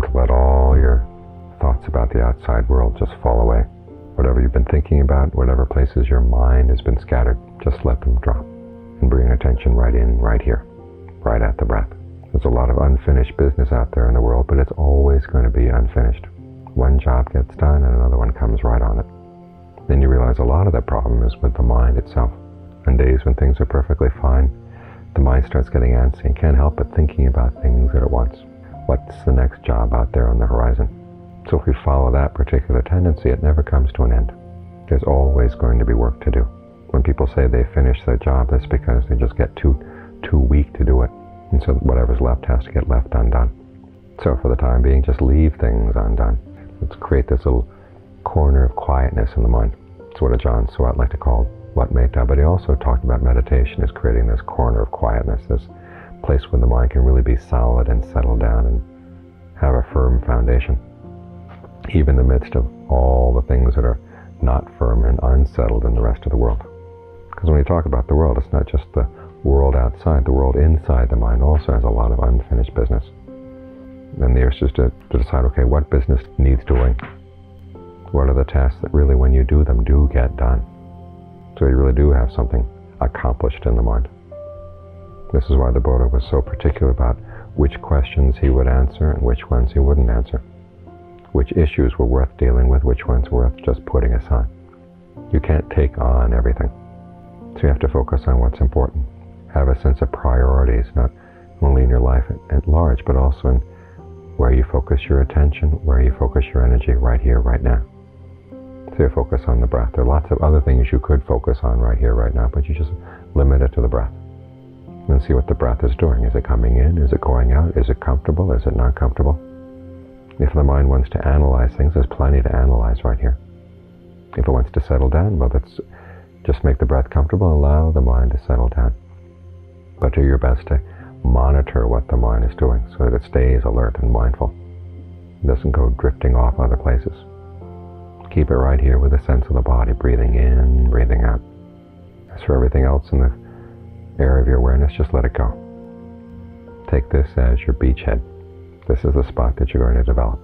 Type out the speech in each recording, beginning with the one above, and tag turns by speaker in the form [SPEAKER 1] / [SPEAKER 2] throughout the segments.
[SPEAKER 1] to let all your thoughts about the outside world just fall away. Whatever you've been thinking about, whatever places your mind has been scattered, just let them drop and bring attention right in, right here, right at the breath. There's a lot of unfinished business out there in the world, but it's always going to be unfinished. One job gets done and another one comes right on it. Then you realize a lot of the problem is with the mind itself. On days when things are perfectly fine, the mind starts getting antsy and can't help but thinking about things that it wants. What's the next job out there on the horizon? So if we follow that particular tendency, it never comes to an end. There's always going to be work to do. When people say they finish their job, that's because they just get too weak to do it. And so whatever's left has to get left undone. So for the time being, just leave things undone. Let's create this little corner of quietness in the mind. It's what Ajahn Suwat liked to call Wat Metta, but he also talked about meditation as creating this corner of quietness, this place where the mind can really be solid and settle down and have a firm foundation, even in the midst of all the things that are not firm and unsettled in the rest of the world. Because when we talk about the world, it's not just the world outside. The world inside the mind also has a lot of unfinished business. And the urge is to decide, okay, what business needs doing? What are the tasks that really, when you do them, do get done? So you really do have something accomplished in the mind. This is why the Buddha was so particular about which questions he would answer and which ones he wouldn't answer. Which issues were worth dealing with, which ones were worth just putting aside. You can't take on everything. So you have to focus on what's important. Have a sense of priorities, not only in your life at large, but also in where you focus your attention, where you focus your energy right here, right now. So you focus on the breath. There are lots of other things you could focus on right here, right now, but you just limit it to the breath. And see what the breath is doing. Is it coming in? Is it going out? Is it comfortable? Is it not comfortable? If the mind wants to analyze things, there's plenty to analyze right here. If it wants to settle down, well, let's just make the breath comfortable and allow the mind to settle down. But do your best to monitor what the mind is doing so that it stays alert and mindful. It doesn't go drifting off other places. Keep it right here with a sense of the body, breathing in, breathing out. As for everything else in the area of your awareness, just let it go. Take this as your beachhead. This is the spot that you're going to develop.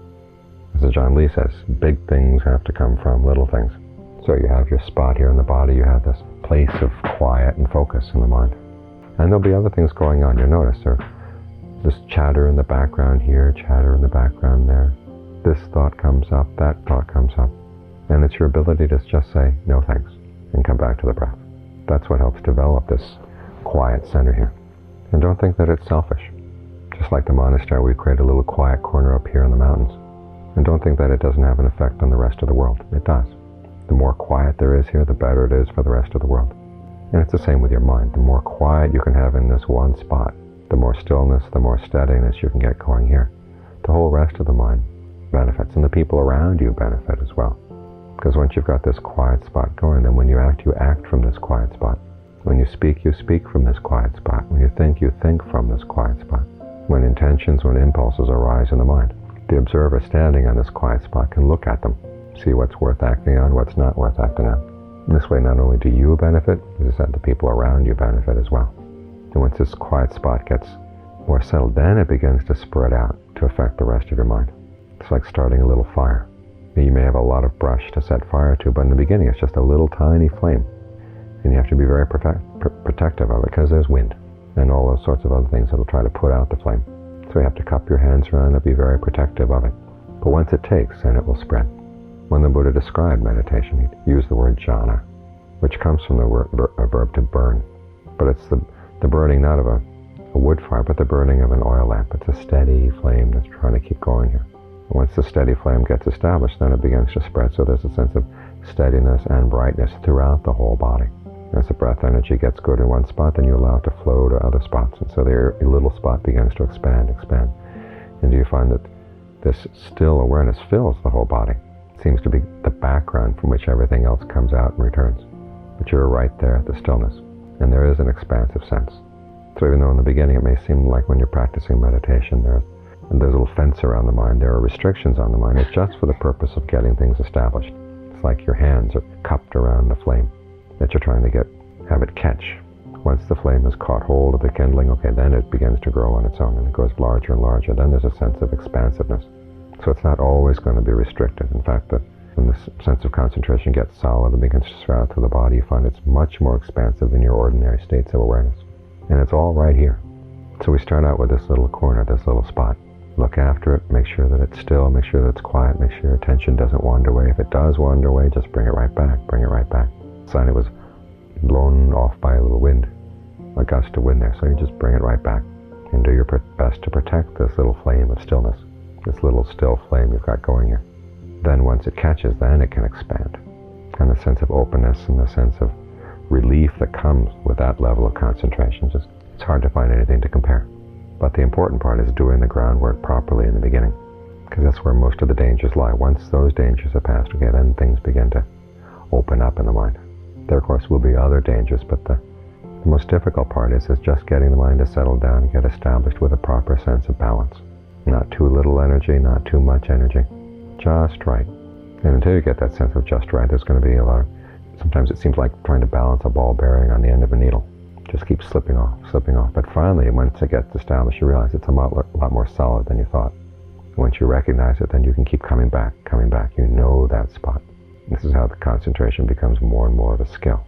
[SPEAKER 1] As Ajahn Lee says, big things have to come from little things. So you have your spot here in the body, you have this place of quiet and focus in the mind. And there'll be other things going on. You'll notice there's chatter in the background here, chatter in the background there. This thought comes up, that thought comes up. And it's your ability to just say, no thanks, and come back to the breath. That's what helps develop this quiet center here. And don't think that it's selfish. Just like the monastery, we create a little quiet corner up here in the mountains. And don't think that it doesn't have an effect on the rest of the world. It does. The more quiet there is here, the better it is for the rest of the world. And it's the same with your mind. The more quiet you can have in this one spot, the more stillness, the more steadiness you can get going here. The whole rest of the mind benefits, and the people around you benefit as well. Because once you've got this quiet spot going, then when you act from this quiet spot. When you speak from this quiet spot. When you think from this quiet spot. When intentions, when impulses arise in the mind, the observer standing on this quiet spot can look at them, see what's worth acting on, what's not worth acting on. And this way, not only do you benefit, as I said, the people around you benefit as well. And once this quiet spot gets more settled, then it begins to spread out to affect the rest of your mind. It's like starting a little fire. You may have a lot of brush to set fire to, but in the beginning it's just a little tiny flame. And you have to be very protective of it because there's wind and all those sorts of other things that will try to put out the flame. So you have to cup your hands around it, be very protective of it. But once it takes, then it will spread. When the Buddha described meditation, he used the word jhana, which comes from the verb to burn. But it's the burning not of a wood fire, but the burning of an oil lamp. It's a steady flame that's trying to keep going here. And once the steady flame gets established, then it begins to spread. So there's a sense of steadiness and brightness throughout the whole body. As the breath energy gets good in one spot, then you allow it to flow to other spots. And so your little spot begins to expand. And you find that this still awareness fills the whole body. It seems to be the background from which everything else comes out and returns. But you're right there at the stillness. And there is an expansive sense. So even though in the beginning it may seem like when you're practicing meditation, there's a little fence around the mind, there are restrictions on the mind, it's just for the purpose of getting things established. It's like your hands are cupped around the flame that you're trying to have it catch. Once the flame has caught hold of the kindling, okay, then it begins to grow on its own and it goes larger and larger. Then there's a sense of expansiveness. So it's not always going to be restricted. In fact, when the sense of concentration gets solid and begins to spread out to the body, you find it's much more expansive than your ordinary states of awareness. And it's all right here. So we start out with this little corner, this little spot. Look after it, make sure that it's still, make sure that it's quiet, make sure your attention doesn't wander away. If it does wander away, just bring it right back, bring it right back. Sign it was blown off by a little wind, a gust of wind there, so you just bring it right back. And do your best to protect this little flame of stillness, this little still flame you've got going here. Then once it catches, then it can expand. And the sense of openness and the sense of relief that comes with that level of concentration, it's hard to find anything to compare. But the important part is doing the groundwork properly in the beginning, because that's where most of the dangers lie. Once those dangers are passed, okay, then things begin to open up in the mind. There, of course, will be other dangers, but the most difficult part is just getting the mind to settle down and get established with a proper sense of balance. Not too little energy, not too much energy. Just right. And until you get that sense of just right, there's going to be a lot of, sometimes it seems like trying to balance a ball bearing on the end of a needle. Just keeps slipping off. But finally, once it gets established, you realize it's a lot more solid than you thought. Once you recognize it, then you can keep coming back. You know that spot. This is how the concentration becomes more and more of a skill.